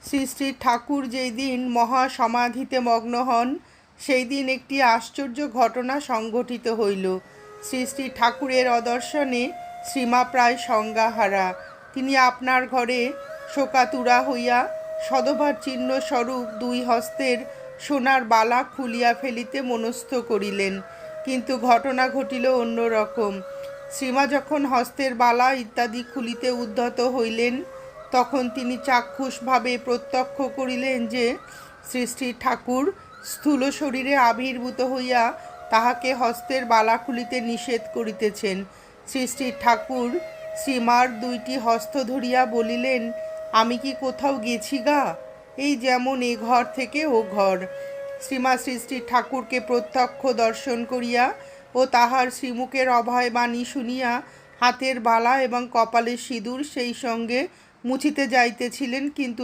শ্রী শ্রী ঠাকুর যেই দিন মহাসমাধিতে মগ্ন হন সেই দিন একটি আশ্চর্য ঘটনা সংঘটিত হইল। শ্রী শ্রী ঠাকুরের অদর্শনে শ্রীমা প্রায় সংজ্ঞাহারা। তিনি আপনার ঘরে শোকাতুরা হইয়া সধবার চিহ্ন স্বরূপ দুই হস্তের সোনার বালা খুলিয়া ফেলিতে মনস্থ করিলেন, কিন্তু ঘটনা ঘটিল অন্য রকম। শ্রীমা যখন হস্তের বালা ইত্যাদি খুলিতে উদ্ধত হইলেন, তখন তিনি চাক্ষুষভাবে প্রত্যক্ষ করিলেন যে শ্রী শ্রী ঠাকুর স্থূল শরীরে আবির্ভূত হইয়া তাহাকে হস্তের বালা খুলিতে নিষেধ করিতেছেন। শ্রী শ্রী ঠাকুর শ্রীমার দুইটি হস্ত ধরিয়া বলিলেন, আমি কি কোথাও গেছি গা? এই যেমন এ ঘর থেকে ও ঘর। শ্রীমা শ্রী শ্রী ঠাকুরকে প্রত্যক্ষ দর্শন করিয়া ও তাহার শ্রীমুখের অভয় বাণী শুনিয়া হাতের বালা এবং কপালের সিঁদুর সেই সঙ্গে মুছিতে যাইতেছিলেন, কিন্তু